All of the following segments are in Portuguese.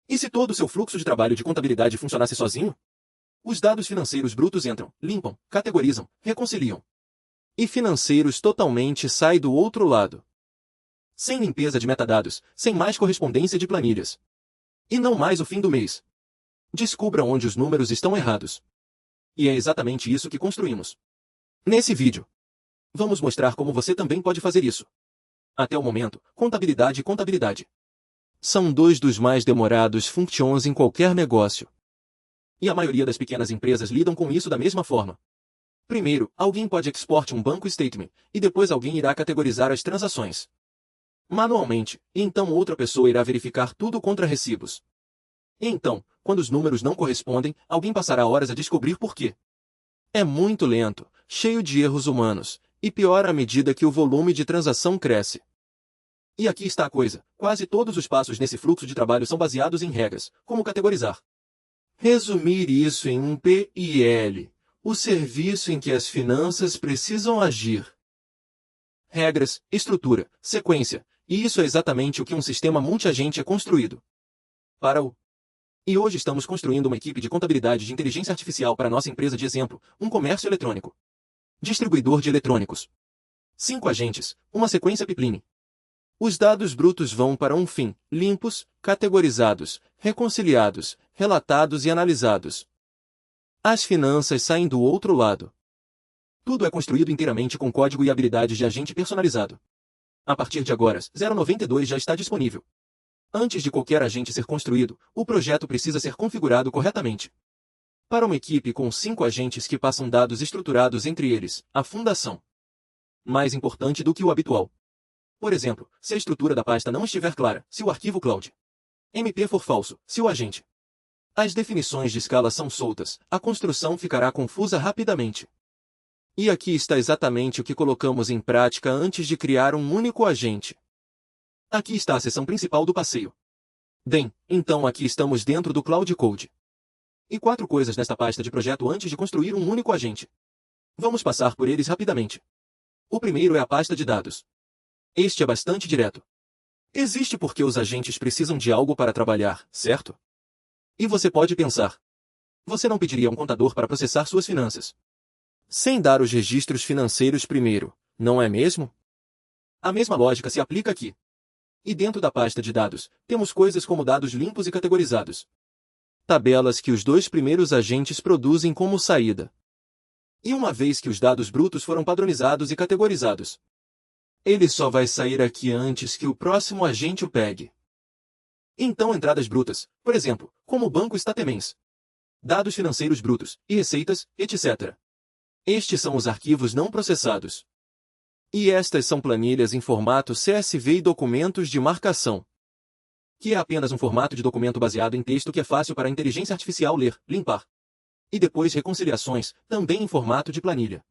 E se todo o seu fluxo de trabalho de contabilidade funcionasse sozinho? Os dados financeiros brutos entram, limpam, categorizam, reconciliam. E financeiros totalmente sai do outro lado. Sem limpeza de metadados, sem mais correspondência de planilhas. E não mais o fim do mês. Descubra onde os números estão errados. E é exatamente isso que construímos. Nesse vídeo, vamos mostrar como você também pode fazer isso. Até o momento, contabilidade e contabilidade são dois dos mais demorados functions em qualquer negócio. E a maioria das pequenas empresas lidam com isso da mesma forma. Primeiro, alguém pode export um banco statement, e depois alguém irá categorizar as transações manualmente, e então outra pessoa irá verificar tudo contra recibos. E então, quando os números não correspondem, alguém passará horas a descobrir por quê. É muito lento, cheio de erros humanos, e piora à medida que o volume de transação cresce. E aqui está a coisa, quase todos os passos nesse fluxo de trabalho são baseados em regras, como categorizar. Resumir isso em um PIL, o serviço em que as finanças precisam agir. Regras, estrutura, sequência, e isso é exatamente o que um sistema multiagente é construído. E hoje estamos construindo uma equipe de contabilidade de inteligência artificial para nossa empresa de exemplo, um comércio eletrônico. Distribuidor de eletrônicos. 5 agentes, uma sequência pipeline. Os dados brutos vão para um fim, limpos, categorizados, reconciliados, relatados e analisados. As finanças saem do outro lado. Tudo é construído inteiramente com código e habilidades de agente personalizado. A partir de agora, 092 já está disponível. Antes de qualquer agente ser construído, o projeto precisa ser configurado corretamente. Para uma equipe com 5 agentes que passam dados estruturados entre eles, a fundação. Mais importante do que o habitual. Por exemplo, se a estrutura da pasta não estiver clara, se o arquivo Cloud MP for falso, se o agente. As definições de escala são soltas, a construção ficará confusa rapidamente. E aqui está exatamente o que colocamos em prática antes de criar um único agente. Aqui está a seção principal do passeio. Bem, então aqui estamos dentro do Cloud Code. E 4 coisas nesta pasta de projeto antes de construir um único agente. Vamos passar por eles rapidamente. O primeiro é a pasta de dados. Este é bastante direto. Existe porque os agentes precisam de algo para trabalhar, certo? E você pode pensar. Você não pediria a um contador para processar suas finanças sem dar os registros financeiros primeiro, não é mesmo? A mesma lógica se aplica aqui. E dentro da pasta de dados, temos coisas como dados limpos e categorizados. Tabelas que os 2 primeiros agentes produzem como saída. E uma vez que os dados brutos foram padronizados e categorizados, ele só vai sair aqui antes que o próximo agente o pegue. Então entradas brutas, por exemplo, como o banco statements, dados financeiros brutos, e receitas, etc. Estes são os arquivos não processados. E estas são planilhas em formato CSV e documentos de marcação, que é apenas um formato de documento baseado em texto que é fácil para a inteligência artificial ler, limpar. E depois reconciliações, também em formato de planilha.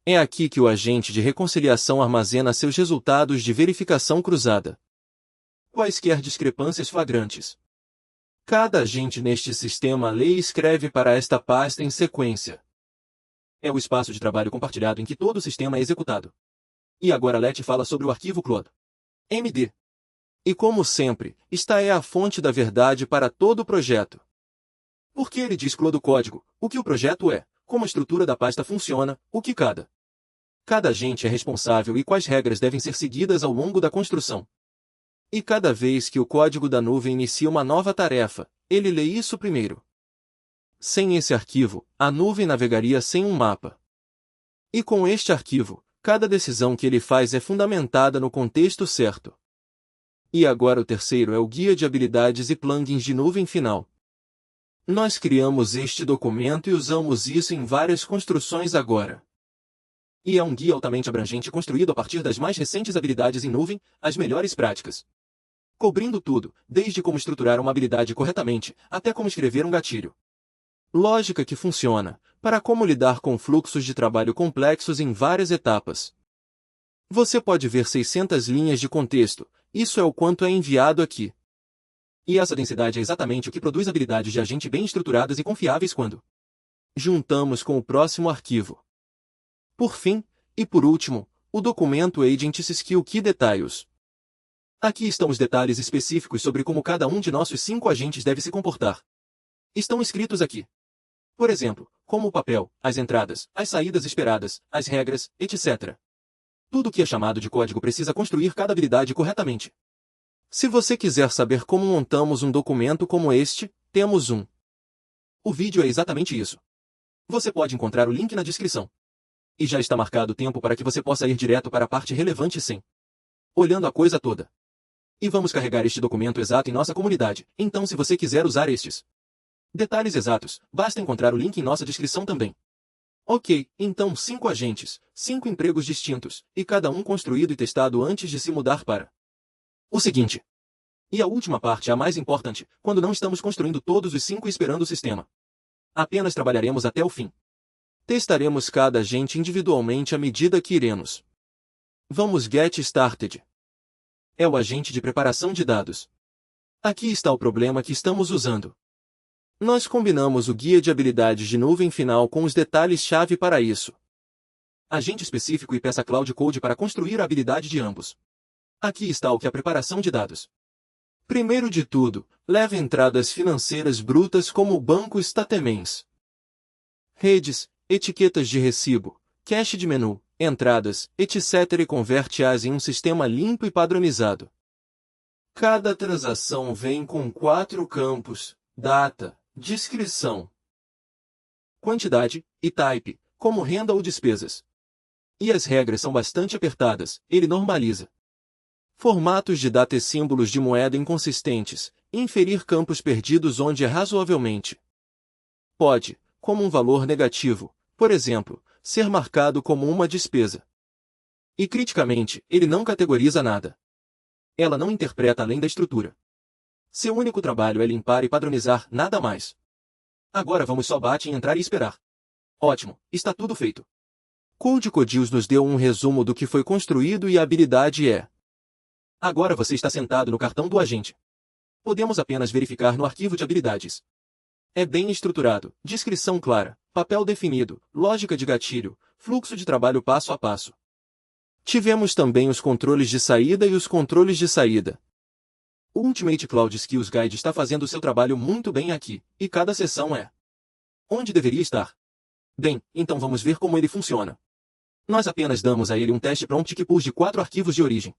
É aqui que o agente de reconciliação armazena seus resultados de verificação cruzada. Quaisquer discrepâncias flagrantes. Cada agente neste sistema lê e escreve para esta pasta em sequência. É o espaço de trabalho compartilhado em que todo o sistema é executado. E agora Let fala sobre o arquivo Cloud MD. E como sempre, esta é a fonte da verdade para todo o projeto. Porque ele diz Cloud código, o que o projeto é, como a estrutura da pasta funciona, o que cada agente é responsável e quais regras devem ser seguidas ao longo da construção. E cada vez que o código da nuvem inicia uma nova tarefa, ele lê isso primeiro. Sem esse arquivo, a nuvem navegaria sem um mapa. E com este arquivo, cada decisão que ele faz é fundamentada no contexto certo. E agora o terceiro é o guia de habilidades e plugins de nuvem final. Nós criamos este documento e usamos isso em várias construções agora. E é um guia altamente abrangente construído a partir das mais recentes habilidades em nuvem, as melhores práticas. Cobrindo tudo, desde como estruturar uma habilidade corretamente, até como escrever um gatilho. Lógica que funciona, para como lidar com fluxos de trabalho complexos em várias etapas. Você pode ver 600 linhas de contexto, isso é o quanto é enviado aqui. E essa densidade é exatamente o que produz habilidades de agente bem estruturadas e confiáveis quando juntamos com o próximo arquivo. Por fim, e por último, o documento Agents Skill Key Details. Aqui estão os detalhes específicos sobre como cada um de nossos 5 agentes deve se comportar. Estão escritos aqui. Por exemplo, como o papel, as entradas, as saídas esperadas, as regras, etc. Tudo que é chamado de código precisa construir cada habilidade corretamente. Se você quiser saber como montamos um documento como este, temos um. O vídeo é exatamente isso. Você pode encontrar o link na descrição. E já está marcado o tempo para que você possa ir direto para a parte relevante sem olhando a coisa toda. E vamos carregar este documento exato em nossa comunidade, então se você quiser usar estes detalhes exatos, basta encontrar o link em nossa descrição também. Ok, então 5 agentes, 5 empregos distintos, e cada um construído e testado antes de se mudar para o seguinte. E a última parte é a mais importante, quando não estamos construindo todos os 5 e esperando o sistema. Apenas trabalharemos até o fim. Testaremos cada agente individualmente à medida que iremos. Vamos get started. É o agente de preparação de dados. Aqui está o problema que estamos usando. Nós combinamos o guia de habilidades de nuvem final com os detalhes-chave para isso. Agente específico e peça Cloud Code para construir a habilidade de ambos. Aqui está o que é a preparação de dados. Primeiro de tudo, leve entradas financeiras brutas como o banco statements, redes, etiquetas de recibo, cache de menu, entradas, etc. e converte-as em um sistema limpo e padronizado. Cada transação vem com 4 campos: data, descrição, quantidade e type, como renda ou despesas. E as regras são bastante apertadas, ele normaliza formatos de data e símbolos de moeda inconsistentes, inferir campos perdidos onde é razoavelmente pode, como um valor negativo, por exemplo, ser marcado como uma despesa. E criticamente, ele não categoriza nada. Ela não interpreta além da estrutura. Seu único trabalho é limpar e padronizar, nada mais. Agora vamos só bate em entrar e esperar. Ótimo, está tudo feito. CodeCodius nos deu um resumo do que foi construído e a habilidade é. Agora você está sentado no cartão do agente. Podemos apenas verificar no arquivo de habilidades. É bem estruturado, descrição clara, papel definido, lógica de gatilho, fluxo de trabalho passo a passo. Tivemos também os controles de saída e os controles de saída. O Ultimate Cloud Skills Guide está fazendo o seu trabalho muito bem aqui, e cada seção é onde deveria estar. Bem, então vamos ver como ele funciona. Nós apenas damos a ele um teste prompt que pus de 4 arquivos de origem.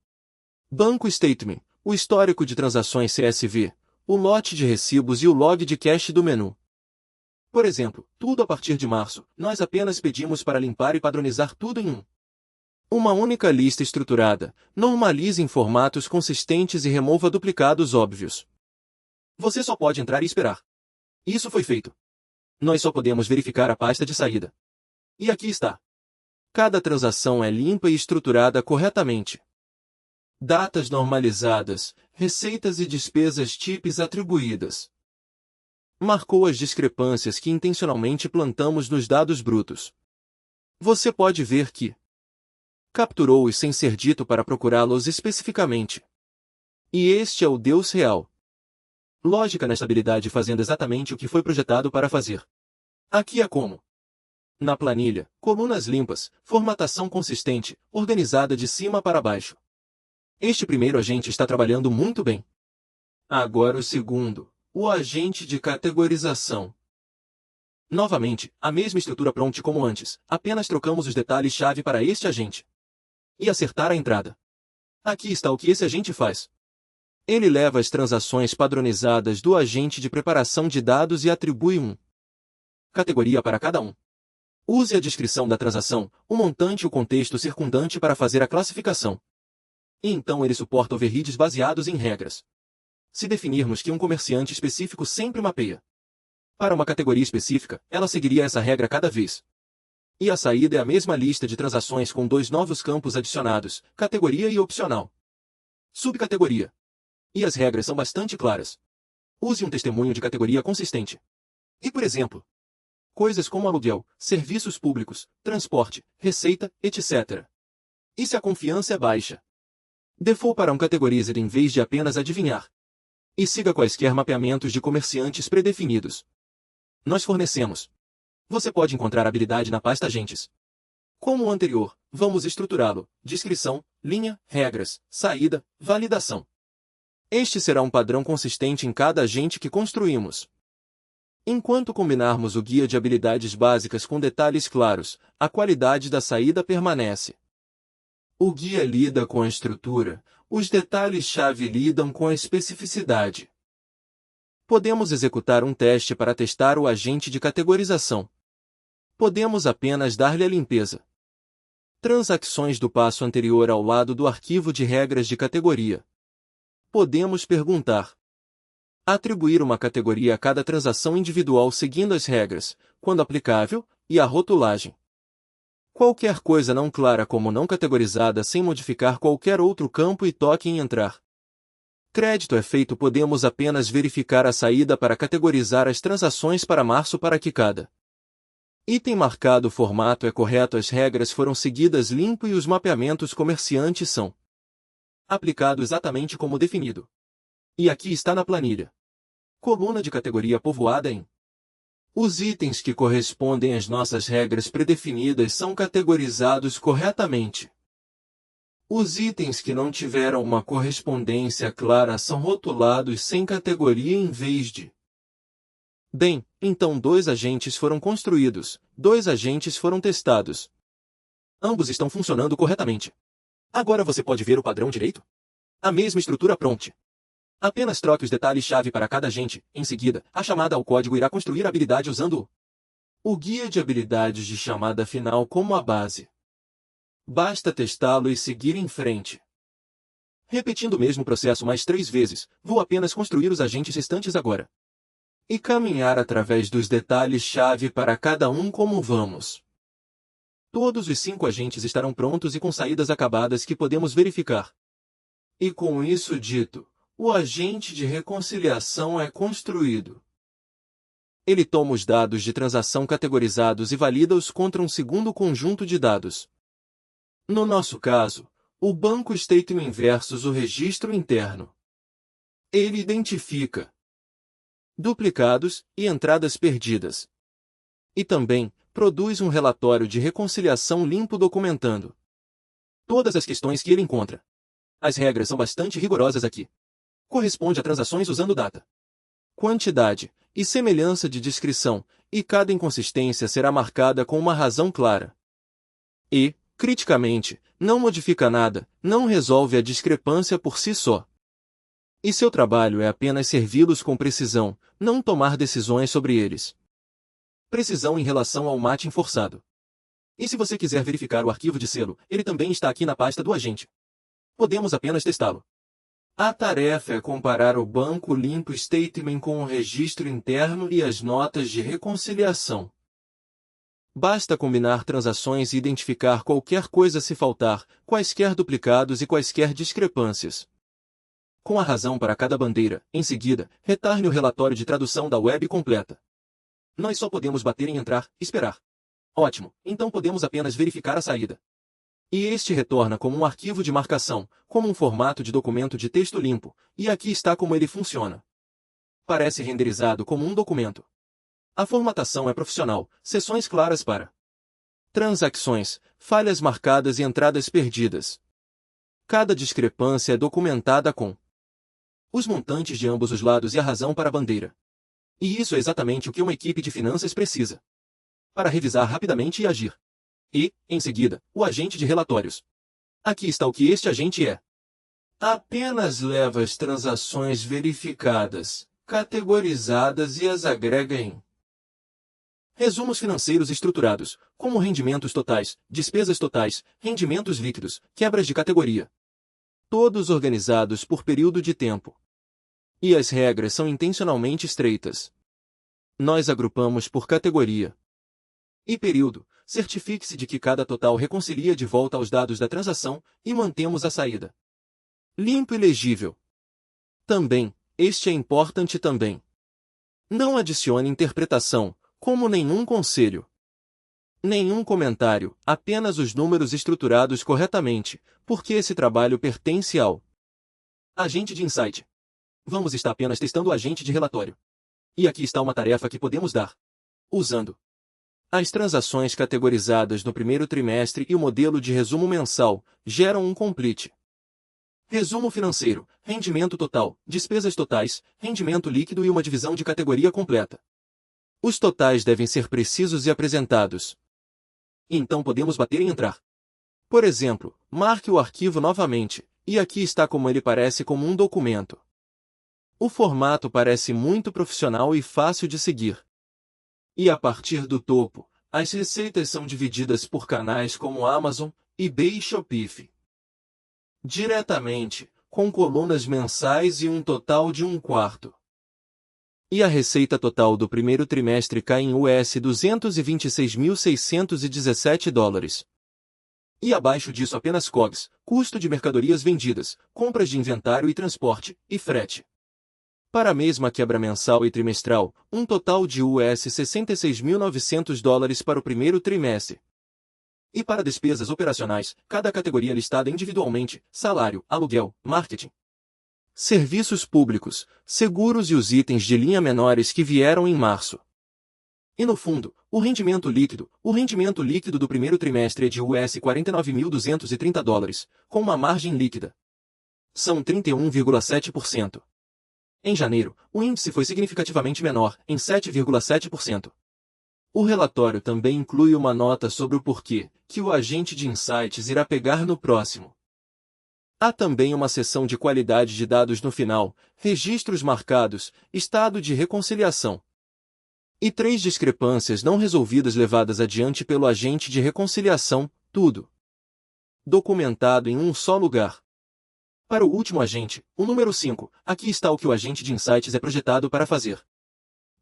Banco Statement, o histórico de transações CSV, o lote de recibos e o log de cache do menu. Por exemplo, tudo a partir de março, nós apenas pedimos para limpar e padronizar tudo em uma única lista estruturada, normalize em formatos consistentes e remova duplicados óbvios. Você só pode entrar e esperar. Isso foi feito. Nós só podemos verificar a pasta de saída. E aqui está. Cada transação é limpa e estruturada corretamente. Datas normalizadas, receitas e despesas TIPs atribuídas. Marcou as discrepâncias que intencionalmente plantamos nos dados brutos. Você pode ver que capturou-os sem ser dito para procurá-los especificamente. E este é o Deus real. Lógica nesta habilidade fazendo exatamente o que foi projetado para fazer. Aqui é como. Na planilha, colunas limpas, formatação consistente, organizada de cima para baixo. Este primeiro agente está trabalhando muito bem. Agora o segundo, o agente de categorização. Novamente, a mesma estrutura prompt como antes, apenas trocamos os detalhes-chave para este agente. E acertar a entrada. Aqui está o que esse agente faz. Ele leva as transações padronizadas do agente de preparação de dados e atribui categoria para cada um. Use a descrição da transação, o montante e o contexto circundante para fazer a classificação. E então ele suporta overrides baseados em regras. Se definirmos que um comerciante específico sempre mapeia para uma categoria específica, ela seguiria essa regra cada vez. E a saída é a mesma lista de transações com 2 novos campos adicionados, categoria e opcional. Subcategoria. E as regras são bastante claras. Use um testemunho de categoria consistente. E por exemplo, coisas como aluguel, serviços públicos, transporte, receita, etc. E se a confiança é baixa? Default para um categorizar em vez de apenas adivinhar. E siga quaisquer mapeamentos de comerciantes predefinidos. Nós fornecemos. Você pode encontrar a habilidade na pasta Agentes. Como o anterior, vamos estruturá-lo: descrição, linha, regras, saída, validação. Este será um padrão consistente em cada agente que construímos. Enquanto combinarmos o guia de habilidades básicas com detalhes claros, a qualidade da saída permanece. O guia lida com a estrutura, os detalhes-chave lidam com a especificidade. Podemos executar um teste para testar o agente de categorização. Podemos apenas dar-lhe a limpeza. Transações do passo anterior ao lado do arquivo de regras de categoria. Podemos perguntar. Atribuir uma categoria a cada transação individual seguindo as regras, quando aplicável, e a rotulagem. Qualquer coisa não clara como não categorizada sem modificar qualquer outro campo e toque em entrar. Crédito é feito. Podemos apenas verificar a saída para categorizar as transações para março para que cada item marcado formato é correto. As regras foram seguidas limpo e os mapeamentos comerciantes são aplicados exatamente como definido. E aqui está na planilha. Coluna de categoria povoada em. Os itens que correspondem às nossas regras predefinidas são categorizados corretamente. Os itens que não tiveram uma correspondência clara são rotulados sem categoria em vez de. Bem, então 2 agentes foram construídos, 2 agentes foram testados. Ambos estão funcionando corretamente. Agora você pode ver o padrão direito? A mesma estrutura prompt. Apenas troque os detalhes-chave para cada agente. Em seguida, a chamada ao código irá construir a habilidade usando o guia de habilidades de chamada final como a base. Basta testá-lo e seguir em frente. Repetindo o mesmo processo mais 3 vezes, vou apenas construir os agentes restantes agora. E caminhar através dos detalhes-chave para cada um como vamos. Todos os 5 agentes estarão prontos e com saídas acabadas que podemos verificar. E com isso dito, o agente de reconciliação é construído. Ele toma os dados de transação categorizados e valida-os contra um segundo conjunto de dados. No nosso caso, o banco statement versus o registro interno. Ele identifica duplicados e entradas perdidas. E também produz um relatório de reconciliação limpo documentando todas as questões que ele encontra. As regras são bastante rigorosas aqui. Corresponde a transações usando data, quantidade e semelhança de descrição, e cada inconsistência será marcada com uma razão clara. E, criticamente, não modifica nada, não resolve a discrepância por si só. E seu trabalho é apenas servi-los com precisão, não tomar decisões sobre eles. Precisão em relação ao matching forçado. E se você quiser verificar o arquivo de selo, ele também está aqui na pasta do agente. Podemos apenas testá-lo. A tarefa é comparar o banco limpo statement com o registro interno e as notas de reconciliação. Basta combinar transações e identificar qualquer coisa se faltar, quaisquer duplicados e quaisquer discrepâncias. Com a razão para cada bandeira, em seguida, retorne o relatório de tradução da web completa. Nós só podemos bater em entrar, esperar. Ótimo, então podemos apenas verificar a saída. E este retorna como um arquivo de marcação, como um formato de documento de texto limpo, e aqui está como ele funciona. Parece renderizado como um documento. A formatação é profissional, seções claras para transações, falhas marcadas e entradas perdidas. Cada discrepância é documentada com os montantes de ambos os lados e a razão para a bandeira. E isso é exatamente o que uma equipe de finanças precisa para revisar rapidamente e agir. E, em seguida, o agente de relatórios. Aqui está o que este agente é. Apenas leva as transações verificadas, categorizadas e as agrega em resumos financeiros estruturados, como rendimentos totais, despesas totais, rendimentos líquidos, quebras de categoria. Todos organizados por período de tempo. E as regras são intencionalmente estreitas. Nós agrupamos por categoria e período. Certifique-se de que cada total reconcilia de volta aos dados da transação e mantemos a saída limpo e legível. Também, este é importante também. Não adicione interpretação, como nenhum conselho, nenhum comentário, apenas os números estruturados corretamente, porque esse trabalho pertence ao agente de insight. Vamos estar apenas testando o agente de relatório. E aqui está uma tarefa que podemos dar, usando as transações categorizadas no primeiro trimestre e o modelo de resumo mensal geram um complete Resumo financeiro, rendimento total, despesas totais, rendimento líquido e uma divisão de categoria completa. Os totais devem ser precisos e apresentados. Então podemos bater em entrar. Por exemplo, marque o arquivo novamente, e aqui está como ele parece como um documento. O formato parece muito profissional e fácil de seguir. E a partir do topo, as receitas são divididas por canais como Amazon, eBay e Shopify. Diretamente, com colunas mensais e um total de 1/4. E a receita total do primeiro trimestre cai em US$ 226.617. E abaixo disso apenas COGS, custo de mercadorias vendidas, compras de inventário e transporte, e frete. Para a mesma quebra mensal e trimestral, um total de US$ 66.900 para o primeiro trimestre. E para despesas operacionais, cada categoria listada individualmente, salário, aluguel, marketing, serviços públicos, seguros e os itens de linha menores que vieram em março. E no fundo, o rendimento líquido do primeiro trimestre é de US$ 49.230, com uma margem líquida. São 31,7%. Em janeiro, o índice foi significativamente menor, em 7,7%. O relatório também inclui uma nota sobre o porquê que o agente de insights irá pegar no próximo. Há também uma seção de qualidade de dados no final, registros marcados, estado de reconciliação. E 3 discrepâncias não resolvidas levadas adiante pelo agente de reconciliação, tudo documentado em um só lugar. Para o último agente, o número 5, aqui está o que o agente de insights é projetado para fazer.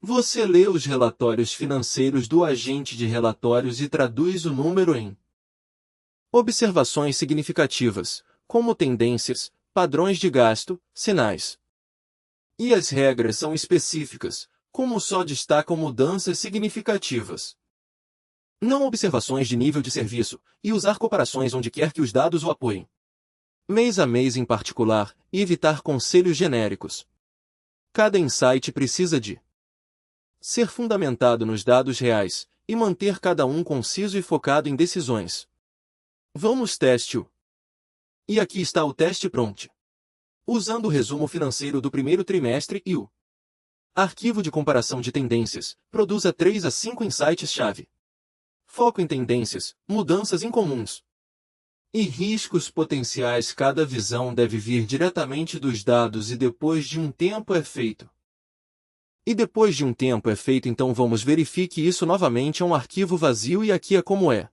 Você lê os relatórios financeiros do agente de relatórios e traduz o número em observações significativas, como tendências, padrões de gasto, sinais. E as regras são específicas, como só destacam mudanças significativas. Não observações de nível de serviço, e usar comparações onde quer que os dados o apoiem. Mês a mês em particular, e evitar conselhos genéricos. Cada insight precisa de ser fundamentado nos dados reais, e manter cada um conciso e focado em decisões. Vamos teste-o. E aqui está o teste pronto. Usando o resumo financeiro do primeiro trimestre e o arquivo de comparação de tendências, produza 3 a 5 insights-chave. Foco em tendências, mudanças incomuns e riscos potenciais. Cada visão deve vir diretamente dos dados e depois de um tempo é feito. Então vamos verifique isso novamente. É um arquivo vazio e aqui é como é.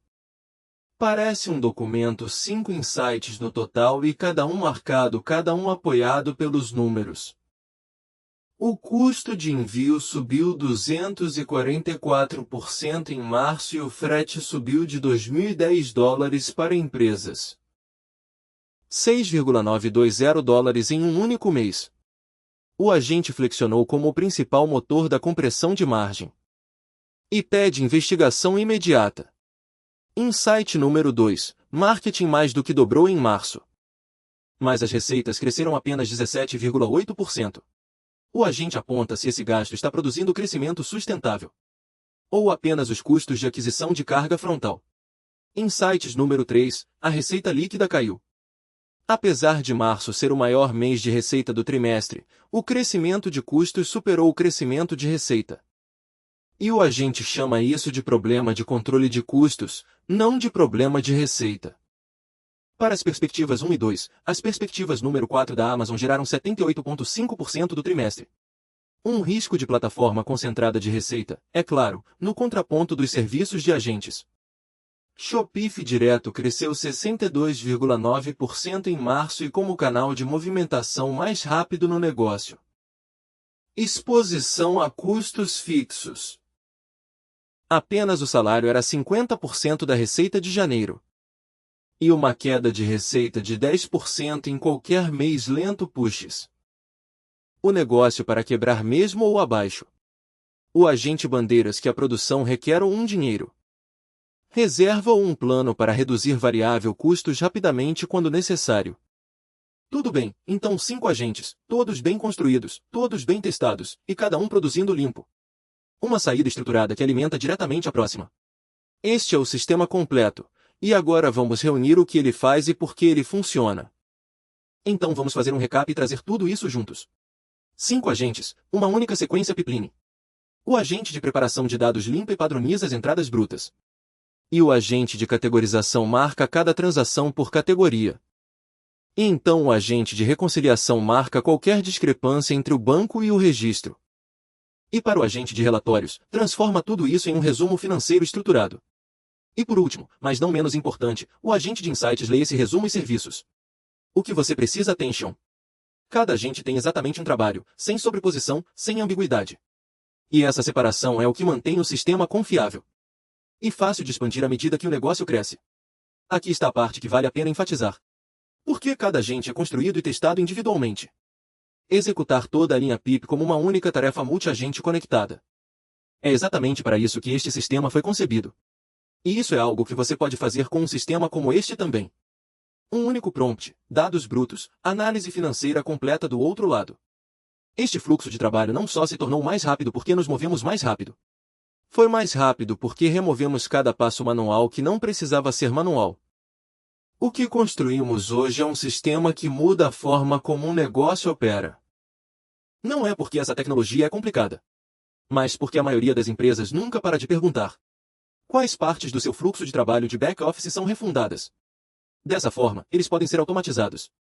Parece um documento, 5 insights no total e cada um marcado, cada um apoiado pelos números. O custo de envio subiu 244% em março e o frete subiu de $2.010 para empresas. $6,920 em um único mês. O agente flexionou como o principal motor da compressão de margem. E pede investigação imediata. Insight número 2. Marketing mais do que dobrou em março. Mas as receitas cresceram apenas 17,8%. O agente aponta se esse gasto está produzindo crescimento sustentável. Ou apenas os custos de aquisição de carga frontal. Insights número 3. A receita líquida caiu. Apesar de março ser o maior mês de receita do trimestre, o crescimento de custos superou o crescimento de receita. E o agente chama isso de problema de controle de custos, não de problema de receita. Para as perspectivas 1 e 2, as perspectivas número 4 da Amazon geraram 78,5% do trimestre. Um risco de plataforma concentrada de receita, é claro, no contraponto dos serviços de agentes. Shopify direto cresceu 62,9% em março e como canal de movimentação mais rápido no negócio. Exposição a custos fixos. Apenas o salário era 50% da receita de janeiro. E uma queda de receita de 10% em qualquer mês lento pushes o negócio para quebrar mesmo ou abaixo. O agente bandeiras que a produção requer um dinheiro. Reserva ou um plano para reduzir variável custos rapidamente quando necessário. Tudo bem, então 5 agentes, todos bem construídos, todos bem testados, e cada um produzindo limpo. Uma saída estruturada que alimenta diretamente a próxima. Este é o sistema completo. E agora vamos reunir o que ele faz e por que ele funciona. Então vamos fazer um recap e trazer tudo isso juntos. 5 agentes, uma única sequência pipeline. O agente de preparação de dados limpa e padroniza as entradas brutas. E o agente de categorização marca cada transação por categoria. E então o agente de reconciliação marca qualquer discrepância entre o banco e o registro. E para o agente de relatórios, transforma tudo isso em um resumo financeiro estruturado. E por último, mas não menos importante, o agente de insights lê esse resumo e serviços. O que você precisa attention. Cada agente tem exatamente um trabalho, sem sobreposição, sem ambiguidade. E essa separação é o que mantém o sistema confiável. E fácil de expandir à medida que o negócio cresce. Aqui está a parte que vale a pena enfatizar. Porque cada agente é construído e testado individualmente. Executar toda a linha PIP como uma única tarefa multi-agente conectada. É exatamente para isso que este sistema foi concebido. E isso é algo que você pode fazer com um sistema como este também. Um único prompt, dados brutos, análise financeira completa do outro lado. Este fluxo de trabalho não só se tornou mais rápido porque nos movemos mais rápido. Foi mais rápido porque removemos cada passo manual que não precisava ser manual. O que construímos hoje é um sistema que muda a forma como um negócio opera. Não é porque essa tecnologia é complicada, mas porque a maioria das empresas nunca para de perguntar: quais partes do seu fluxo de trabalho de back-office são refundadas? Dessa forma, eles podem ser automatizados.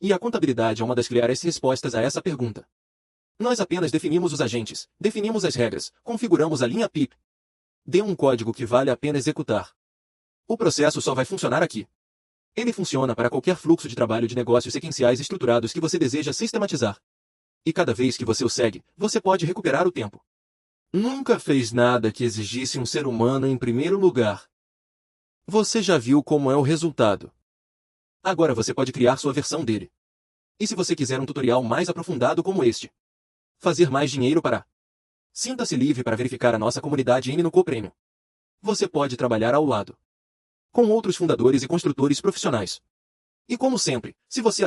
E a contabilidade é uma das claras respostas a essa pergunta. Nós apenas definimos os agentes, definimos as regras, configuramos a linha PIP. Dê um código que vale a pena executar. O processo só vai funcionar aqui. Ele funciona para qualquer fluxo de trabalho de negócios sequenciais estruturados que você deseja sistematizar. E cada vez que você o segue, você pode recuperar o tempo. Nunca fez nada que exigisse um ser humano em primeiro lugar. Você já viu como é o resultado. Agora você pode criar sua versão dele. E se você quiser um tutorial mais aprofundado como este, fazer mais dinheiro para... Sinta-se livre para verificar a nossa comunidade N no Coprêmio. Você pode trabalhar ao lado com outros fundadores e construtores profissionais. E como sempre, se você